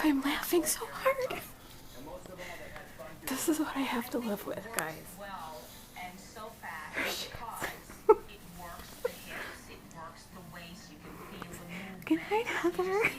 I'm laughing so hard. This is what I have to live with, guys. Good night, Heather.